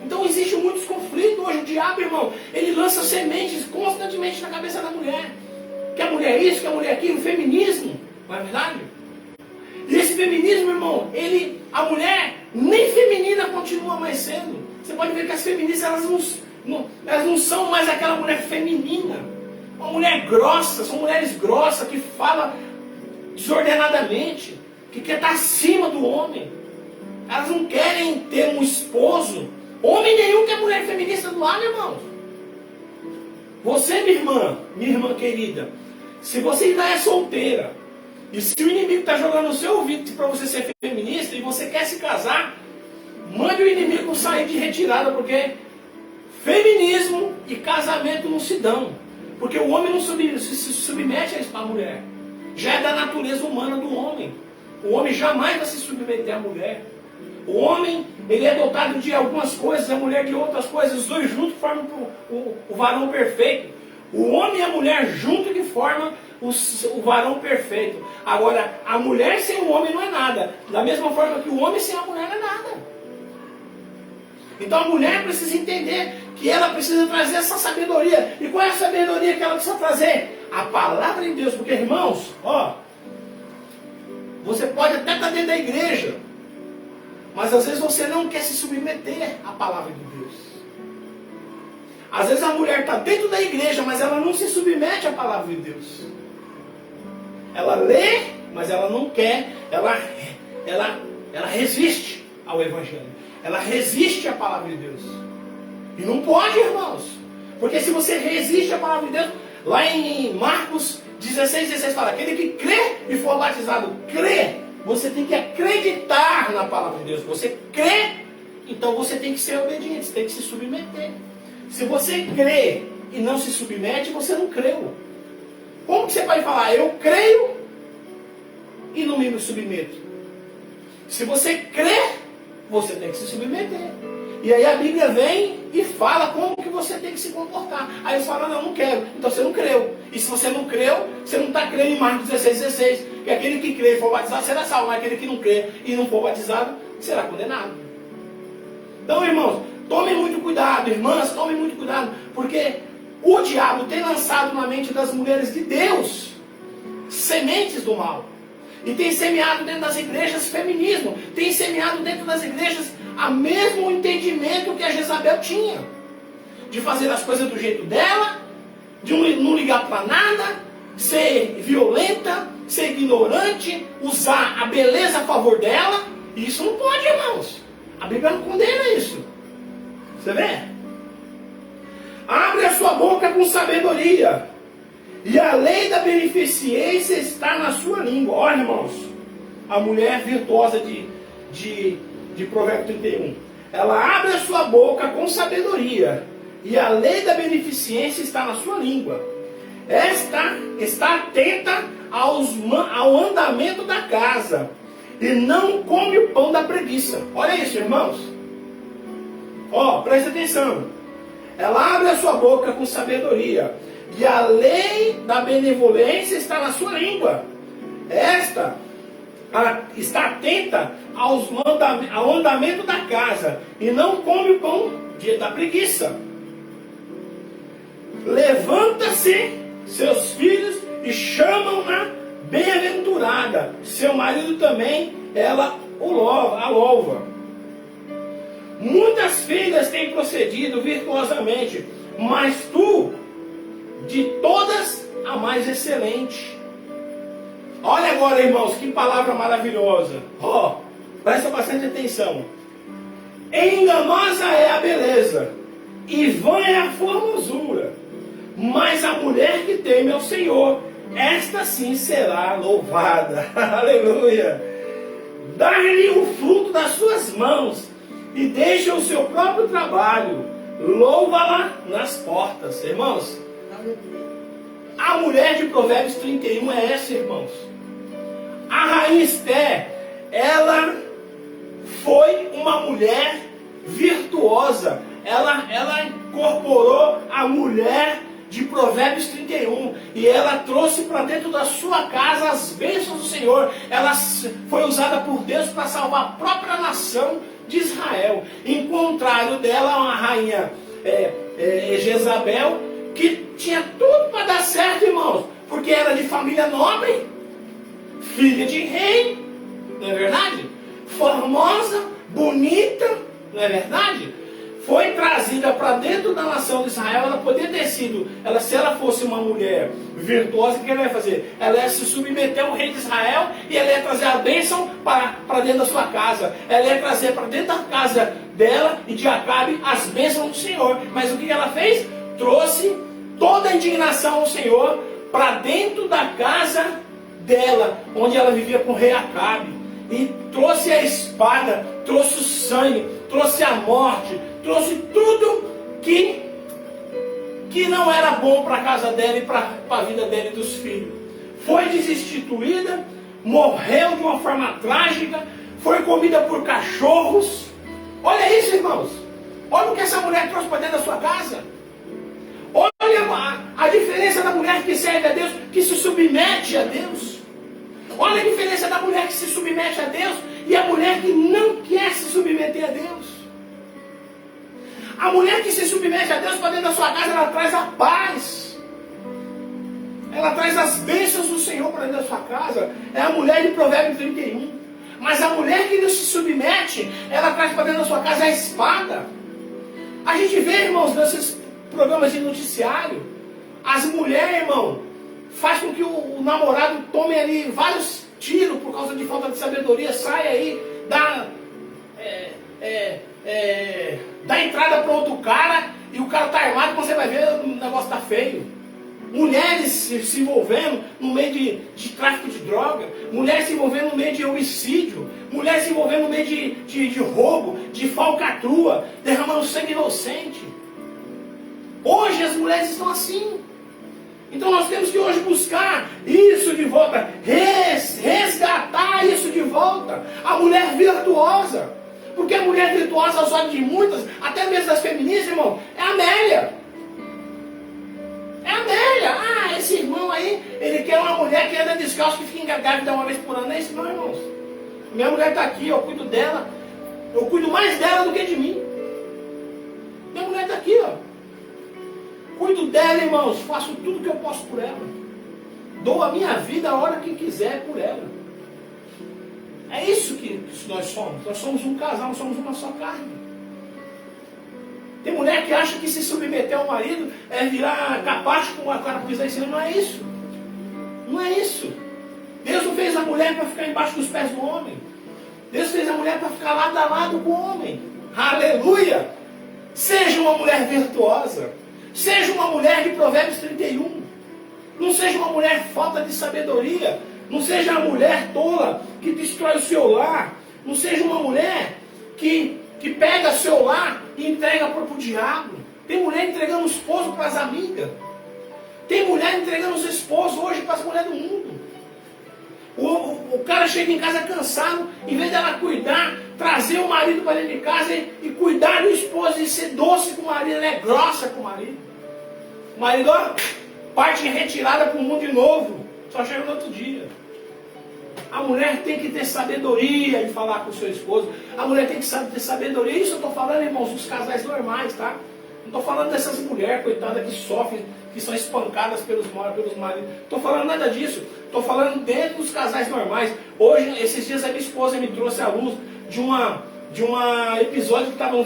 Então existem muitos conflitos hoje. O diabo, irmão, ele lança sementes constantemente na cabeça da mulher. Que a mulher é isso, que a mulher é aquilo, feminismo, não é verdade? E esse feminismo, irmão, a mulher nem feminina continua mais sendo. Você pode ver que as feministas, elas não são mais aquela mulher feminina. Uma mulher grossa, são mulheres grossas que falam desordenadamente, que quer estar acima do homem. Elas não querem ter um esposo. Homem nenhum quer mulher feminista do lado, irmãos. Você, minha irmã querida, se você ainda é solteira, e se o inimigo está jogando no seu ouvido para você ser feminista e você quer se casar, mande o inimigo sair de retirada, porque feminismo e casamento não se dão. Porque o homem não se submete a mulher. Já é da natureza humana do homem. O homem jamais vai se submeter à mulher. O homem, ele é dotado de algumas coisas, a mulher de outras coisas. Os dois juntos formam o varão perfeito. O homem e a mulher juntos que formam o varão perfeito. Agora, a mulher sem o homem não é nada. Da mesma forma que o homem sem a mulher não é nada. Então a mulher precisa entender que ela precisa trazer essa sabedoria. E qual é a sabedoria que ela precisa trazer? A palavra de Deus. Porque, irmãos, ó, você pode até estar dentro da igreja, mas às vezes você não quer se submeter à palavra de Deus. Às vezes a mulher está dentro da igreja, mas ela não se submete à palavra de Deus. Ela lê, mas ela não quer, ela resiste ao Evangelho. Ela resiste à palavra de Deus. E não pode, irmãos. Porque se você resiste à palavra de Deus, lá em Marcos 16 fala, aquele que crê e for batizado, crê. Você tem que acreditar na palavra de Deus. Você crê, então você tem que ser obediente, você tem que se submeter. Se você crê e não se submete, você não creu. Como que você pode falar, eu creio e não me submeto? Se você crê, você tem que se submeter. E aí a Bíblia vem e fala como que você tem que se comportar. Aí eles falam, não quero. Então você não creu. E se você não creu, você não está crendo em Marcos 16,16. Que aquele que crê e for batizado será salvo. Mas aquele que não crê e não for batizado será condenado. Então, irmãos, tomem muito cuidado. Irmãs, tomem muito cuidado. Porque o diabo tem lançado na mente das mulheres de Deus sementes do mal. E tem semeado dentro das igrejas feminismo. Tem semeado dentro das igrejas o mesmo entendimento que a Jezabel tinha. De fazer as coisas do jeito dela, de não ligar para nada, ser violenta, ser ignorante, usar a beleza a favor dela. E isso não pode, irmãos. A Bíblia não condena isso. Você vê? Abre a sua boca com sabedoria, e a lei da beneficência está na sua língua. Olha, irmãos, a mulher virtuosa de Provérbios 31. Ela abre a sua boca com sabedoria, e a lei da beneficência está na sua língua. Esta está atenta ao andamento da casa, e não come o pão da preguiça. Olha isso, irmãos. Presta atenção. Ela abre a sua boca com sabedoria, e a lei da benevolência está na sua língua. Esta está atenta ao andamento da casa, e não come o pão da preguiça. Levanta-se seus filhos e chamam-na bem-aventurada. Seu marido também, ela a louva. Muitas filhas têm procedido virtuosamente, mas tu, de todas, a mais excelente. Olha agora, irmãos, que palavra maravilhosa. Presta bastante atenção. Enganosa é a beleza, e vã é a formosura, mas a mulher que teme ao Senhor, esta sim será louvada. Aleluia. Dá-lhe o fruto das suas mãos, e deixa o seu próprio trabalho. Louva-la nas portas. Irmãos, a mulher de Provérbios 31 é essa, irmãos. A rainha Esther, ela foi uma mulher virtuosa. Ela incorporou a mulher de Provérbios 31, e ela trouxe para dentro da sua casa as bênçãos do Senhor. Ela foi usada por Deus para salvar a própria nação de Israel. Em contrário dela, uma rainha Jezabel, que tinha tudo para dar certo, irmãos, porque era de família nobre, filha de rei, não é verdade? Formosa, bonita, não é verdade? Foi trazida para dentro da nação de Israel. Ela poderia ter sido, se ela fosse uma mulher virtuosa, o que ela ia fazer? Ela ia se submeter ao rei de Israel, e ela ia trazer a bênção para dentro da sua casa. Ela ia trazer para dentro da casa dela e de Acabe as bênçãos do Senhor. Mas o que ela fez? Trouxe toda a indignação ao Senhor para dentro da casa dela, onde ela vivia com o rei Acabe. E trouxe a espada, trouxe o sangue, trouxe a morte, trouxe tudo que não era bom para a casa dela e para a vida dela e dos filhos. Foi desinstituída, morreu de uma forma trágica, foi comida por cachorros. Olha isso, irmãos. Olha o que essa mulher trouxe para dentro da sua casa. Olha a diferença da mulher que serve a Deus, que se submete a Deus. Olha a diferença da mulher que se submete a Deus e a mulher que não quer se submeter a Deus. A mulher que se submete a Deus para dentro da sua casa, ela traz a paz. Ela traz as bênçãos do Senhor para dentro da sua casa. É a mulher de Provérbios 31. Mas a mulher que não se submete, ela traz para dentro da sua casa a espada. A gente vê, irmãos, nesses programas de noticiário, as mulheres, irmão, faz com que o namorado tome ali vários tiros por causa de falta de sabedoria, sai aí, dá entrada para outro cara, e o cara tá armado, quando você vai ver, o negócio tá feio. Mulheres se envolvendo no meio de tráfico de droga, mulheres se envolvendo no meio de homicídio, mulheres se envolvendo no meio de roubo, de falcatrua, derramando sangue inocente. Hoje as mulheres estão assim. Então nós temos que hoje buscar isso de volta, resgatar isso de volta. A mulher virtuosa. Porque a mulher virtuosa virtuosa aos olhos de muitas, até mesmo das feministas, irmão, é a Amélia. É a Amélia. Ah, esse irmão aí, ele quer uma mulher que anda descalço, que fica grávida uma vez por ano. Não é isso não, irmãos. Minha mulher está aqui, eu cuido dela. Eu cuido mais dela do que de mim. Minha mulher está aqui, ó. Cuido dela, irmãos. Faço tudo que eu posso por ela. Dou a minha vida a hora que quiser por ela. É isso que nós somos. Nós somos um casal, nós somos uma só carne. Tem mulher que acha que se submeter ao marido é virar capacho com a cara pisar em cima. Não é isso. Não é isso. Deus não fez a mulher para ficar embaixo dos pés do homem. Deus fez a mulher para ficar lado a lado com o homem. Aleluia! Seja uma mulher virtuosa. Seja uma mulher de Provérbios 31. Não seja uma mulher falta de sabedoria. Não seja uma mulher tola que destrói o seu lar. Não seja uma mulher que pega seu lar e entrega para o diabo. Tem mulher entregando o esposo para as amigas. Tem mulher entregando os esposos hoje para as mulheres do mundo. O cara chega em casa cansado, em vez dela cuidar, trazer o marido para dentro de casa e cuidar do esposo e ser doce com o marido, ela é grossa com o marido. O marido, ó, parte em retirada para o mundo de novo, só chega no outro dia. A mulher tem que ter sabedoria em falar com o seu esposo. A mulher tem que ter sabedoria. Isso eu estou falando, irmãos, dos casais normais, tá? Não estou falando dessas mulheres, coitadas, que sofrem, que são espancadas pelos maridos. Estou falando nada disso. Estou falando dentro dos casais normais. Hoje, esses dias, a minha esposa me trouxe à luz de um episódio que estava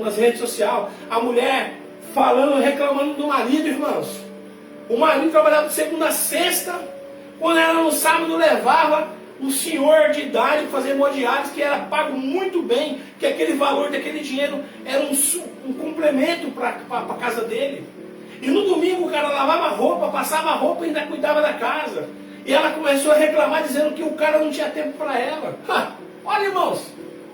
nas redes sociais. A mulher falando, reclamando do marido, irmãos. O marido trabalhava de segunda a sexta. Quando ela no sábado levava um senhor de idade para fazer hemodiálise, que era pago muito bem, que aquele valor daquele dinheiro era um complemento para a casa dele. E no domingo o cara lavava roupa, passava roupa e ainda cuidava da casa. E ela começou a reclamar dizendo que o cara não tinha tempo para ela. Olha, irmãos,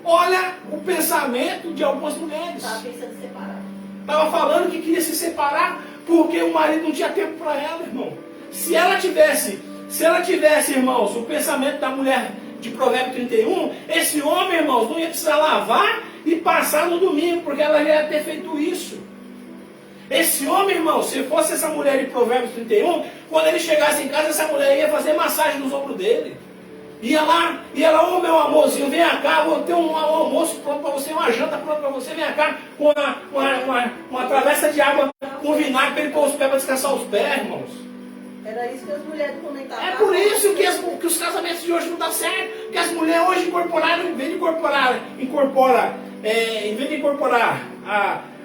olha o pensamento de algumas mulheres. Estava pensando em separar. Estava falando que queria se separar porque o marido não tinha tempo para ela, irmão. Se ela tivesse, irmãos, o pensamento da mulher de Provérbio 31, esse homem, irmãos, não ia precisar lavar e passar no domingo, porque ela já ia ter feito isso. Esse homem, irmão, se fosse essa mulher de Provérbios 31, quando ele chegasse em casa, essa mulher ia fazer massagem nos ombros dele. Ia lá, ô meu amorzinho, vem cá, vou ter um almoço pronto para você, uma janta pronta para você, vem cá, com uma travessa de água com vinagre para ele pôr os pés para descansar os pés, irmãos. Era isso que as mulheres comentavam. É por isso que os casamentos de hoje não dão certo. Que as mulheres hoje incorporaram, em vez de incorporar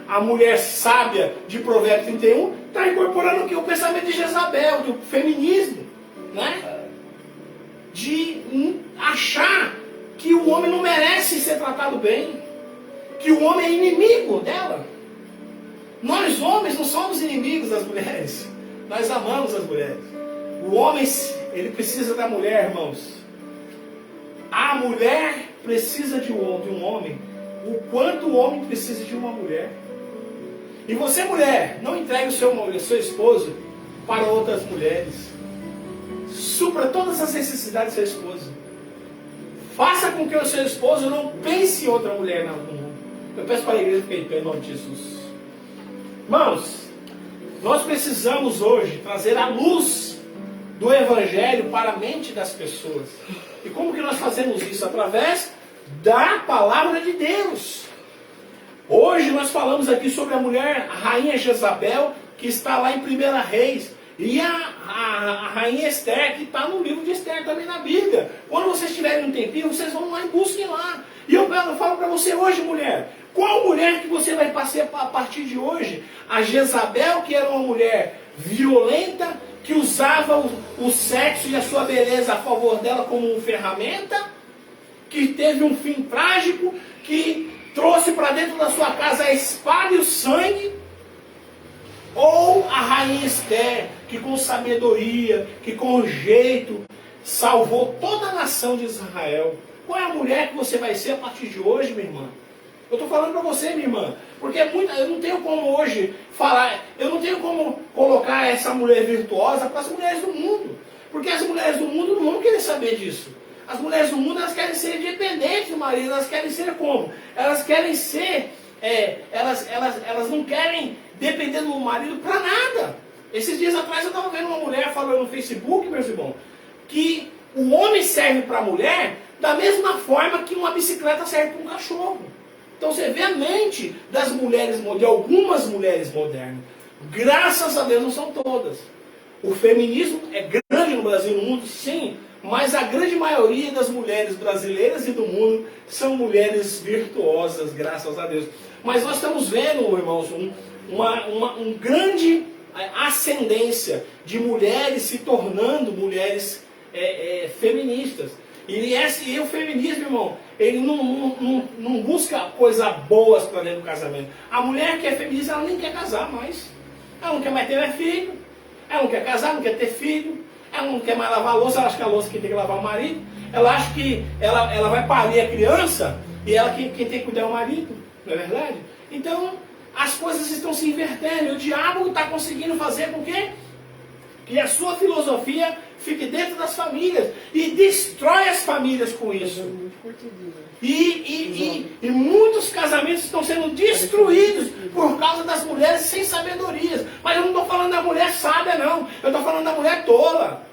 a mulher sábia de Provérbios 31, está incorporando o pensamento de Jezabel, do feminismo, né? De achar que o homem não merece ser tratado bem, que o homem é inimigo dela. Nós homens não somos inimigos das mulheres. Nós amamos as mulheres. O homem, ele precisa da mulher, irmãos. A mulher precisa de um homem o quanto o homem precisa de uma mulher. E você, mulher, não entregue o seu esposo para outras mulheres. Supra todas as necessidades do seu esposo. Faça com que o seu esposo não pense em outra mulher no mundo. Eu peço para a igreja ficar em pé em nome de Jesus. Irmãos, nós precisamos hoje trazer a luz do Evangelho para a mente das pessoas. E como que nós fazemos isso? Através da palavra de Deus. Hoje nós falamos aqui sobre a mulher, a rainha Jezabel, que está lá em 1 Reis. E a rainha Esther, que está no livro de Esther também na Bíblia. Quando vocês tiverem um tempinho, vocês vão lá e busquem lá. E eu falo para você hoje, mulher, qual mulher que você vai passar a partir de hoje? A Jezabel, que era uma mulher violenta, que usava o sexo e a sua beleza a favor dela como uma ferramenta, que teve um fim trágico, que trouxe para dentro da sua casa a espada e o sangue? Ou a rainha Esther, que com sabedoria, que com jeito, salvou toda a nação de Israel? Qual é a mulher que você vai ser a partir de hoje, minha irmã? Eu estou falando para você, minha irmã, porque eu não tenho como hoje falar, eu não tenho como colocar essa mulher virtuosa para as mulheres do mundo. Porque as mulheres do mundo não vão querer saber disso. As mulheres do mundo, elas querem ser independentes do marido, elas querem ser como? Elas querem ser, elas não querem depender do marido para nada. Esses dias atrás eu estava vendo uma mulher falando no Facebook, meus irmãos, que o homem serve para a mulher da mesma forma que uma bicicleta serve para um cachorro. Então você vê a mente das mulheres, de algumas mulheres modernas. Graças a Deus não são todas. O feminismo é grande no Brasil e no mundo, sim, mas a grande maioria das mulheres brasileiras e do mundo são mulheres virtuosas, graças a Deus. Mas nós estamos vendo, irmãos, um grande ascendência de mulheres se tornando mulheres feministas. E o feminismo, irmão, ele não busca coisas boas para dentro do casamento. A mulher que é feminista, ela nem quer casar mais. Ela não quer mais ter filho. Ela não quer casar, não quer ter filho. Ela não quer mais lavar a louça. Ela acha que a louça quem tem que lavar é o marido. Ela acha que ela vai parir a criança e ela quem tem que cuidar é o marido. Não é verdade? Então, as coisas estão se invertendo. E o diabo está conseguindo fazer com que a sua filosofia fique dentro das famílias e destrói as famílias com isso. E muitos casamentos estão sendo destruídos por causa das mulheres sem sabedorias. Mas eu não estou falando da mulher sábia, não. Eu estou falando da mulher tola.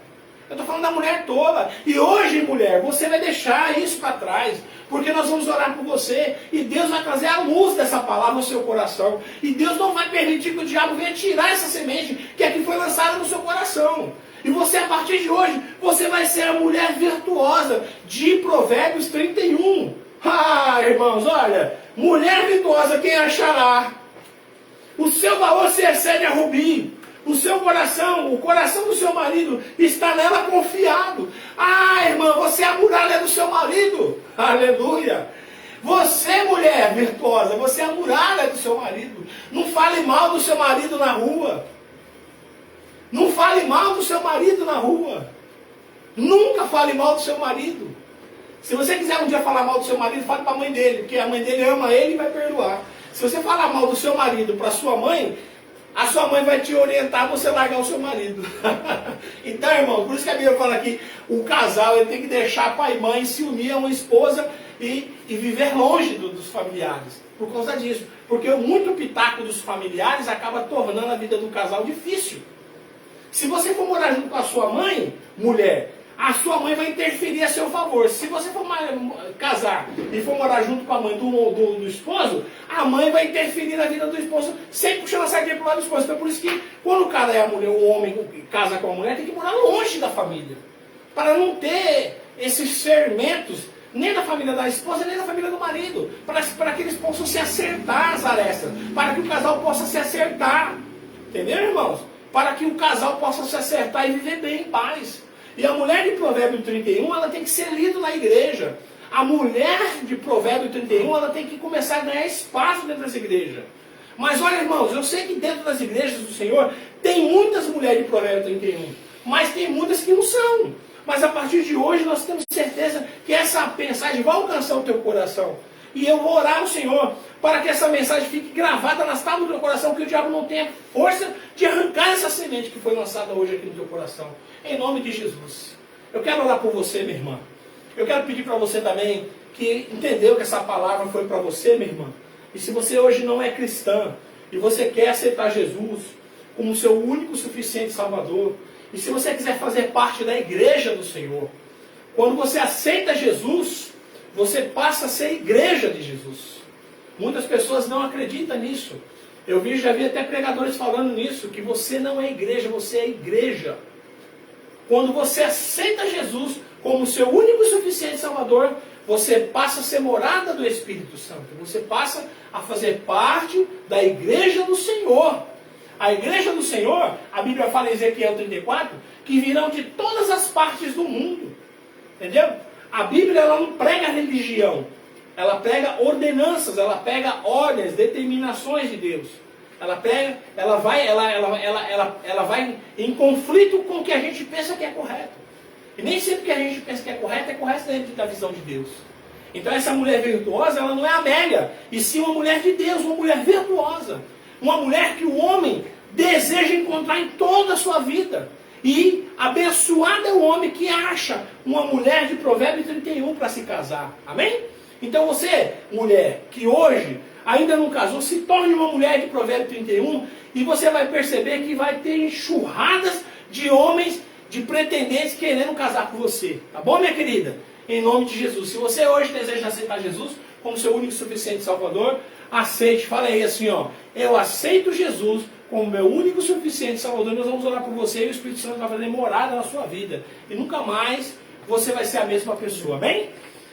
Eu estou falando da mulher tola. E hoje, mulher, você vai deixar isso para trás. Porque nós vamos orar por você. E Deus vai trazer a luz dessa palavra no seu coração. E Deus não vai permitir que o diabo venha tirar essa semente que aqui foi lançada no seu coração. E você, a partir de hoje, você vai ser a mulher virtuosa de Provérbios 31. Ah, irmãos, olha. Mulher virtuosa, quem achará? O seu valor se excede a rubi. O seu coração, o coração do seu marido está nela confiado. Ah, irmã, você é a muralha do seu marido. Aleluia. Você, mulher virtuosa, você é a muralha do seu marido. Não fale mal do seu marido na rua. Não fale mal do seu marido na rua. Nunca fale mal do seu marido. Se você quiser um dia falar mal do seu marido, fale para a mãe dele, porque a mãe dele ama ele e vai perdoar. Se você falar mal do seu marido para sua mãe, a sua mãe vai te orientar a você largar o seu marido. Então, irmão, por isso que a Bíblia fala que o casal ele tem que deixar pai e mãe se unir a uma esposa e viver longe dos familiares. Por causa disso. Porque muito pitaco dos familiares acaba tornando a vida do casal difícil. Se você for morar junto com a sua mãe, mulher, a sua mãe vai interferir a seu favor. Se você for casar e for morar junto com a mãe do esposo, a mãe vai interferir na vida do esposo, sempre puxando a sardinha para o lado do esposo. Então por isso que quando o cara é a mulher, o homem casa com a mulher, tem que morar longe da família. Para não ter esses fermentos, nem da família da esposa, nem da família do marido. Para que eles possam se acertar as arestas. Para que o casal possa se acertar. Entendeu, irmãos? Para que o casal possa se acertar e viver bem em paz. E a mulher de Provérbio 31, ela tem que ser lida na igreja. A mulher de Provérbio 31, ela tem que começar a ganhar espaço dentro das igrejas. Mas olha, irmãos, eu sei que dentro das igrejas do Senhor, tem muitas mulheres de Provérbio 31. Mas tem muitas que não são. Mas a partir de hoje, nós temos certeza que essa mensagem vai alcançar o teu coração. E eu vou orar ao Senhor para que essa mensagem fique gravada nas tábuas do teu coração, que o diabo não tenha força de arrancar essa semente que foi lançada hoje aqui no teu coração. Em nome de Jesus. Eu quero orar por você, minha irmã. Eu quero pedir para você também que entendeu que essa palavra foi para você, minha irmã. E se você hoje não é cristã e você quer aceitar Jesus como seu único suficiente Salvador, e se você quiser fazer parte da igreja do Senhor, quando você aceita Jesus, você passa a ser igreja de Jesus. Muitas pessoas não acreditam nisso. Já vi até pregadores falando nisso, que você não é igreja, você é igreja. Quando você aceita Jesus como seu único e suficiente Salvador, você passa a ser morada do Espírito Santo. Você passa a fazer parte da igreja do Senhor. A igreja do Senhor, a Bíblia fala em Ezequiel 34, que virão de todas as partes do mundo. Entendeu? A Bíblia ela não prega religião. Ela prega ordenanças, ela pega ordens, determinações de Deus. Ela vai em conflito com o que a gente pensa que é correto. E nem sempre o que a gente pensa que é correto dentro da visão de Deus. Então essa mulher virtuosa, ela não é Amélia, e sim uma mulher de Deus, uma mulher virtuosa. Uma mulher que o homem deseja encontrar em toda a sua vida. E abençoado é o homem que acha uma mulher de Provérbios 31 para se casar. Amém? Então você, mulher, que hoje ainda não casou, se torne uma mulher de Provérbios 31 e você vai perceber que vai ter enxurradas de homens, de pretendentes querendo casar com você. Tá bom, minha querida? Em nome de Jesus. Se você hoje deseja aceitar Jesus como seu único e suficiente Salvador, aceite. Fala aí assim, ó. Eu aceito Jesus como meu único e suficiente Salvador. Nós vamos orar por você e o Espírito Santo vai fazer morada na sua vida. E nunca mais você vai ser a mesma pessoa. Amém?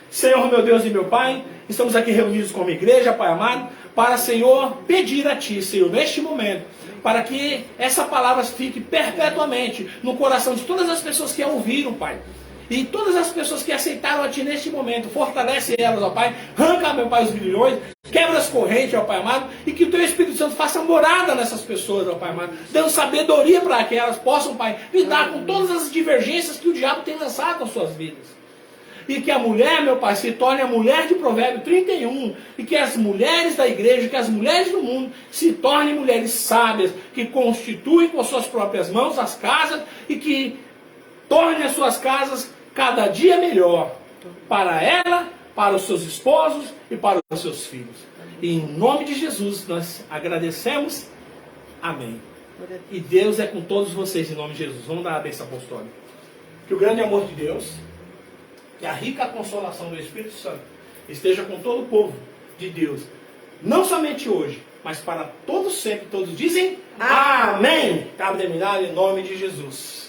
Senhor, meu Deus e meu Pai, estamos aqui reunidos como igreja, Pai amado, para, Senhor, pedir a Ti, Senhor, neste momento, para que essa palavra fique perpetuamente no coração de todas as pessoas que a ouviram, Pai. E todas as pessoas que aceitaram a Ti neste momento, fortalece elas, ó Pai, arranca, meu Pai, os grilhões, quebra as correntes, ó Pai amado, e que o Teu Espírito Santo faça morada nessas pessoas, ó Pai amado, dando sabedoria para que elas possam, Pai, lidar com todas as divergências que o diabo tem lançado nas suas vidas. E que a mulher, meu Pai, se torne a mulher de Provérbio 31. E que as mulheres da igreja, que as mulheres do mundo se tornem mulheres sábias, que constituem com suas próprias mãos as casas e que tornem as suas casas cada dia melhor. Para ela, para os seus esposos e para os seus filhos. E em nome de Jesus nós agradecemos. Amém. E Deus é com todos vocês em nome de Jesus. Vamos dar a bênção apostólica. Que o grande amor de Deus, que a rica consolação do Espírito Santo esteja com todo o povo de Deus, não somente hoje, mas para todos sempre. Todos dizem amém. Está terminado em nome de Jesus.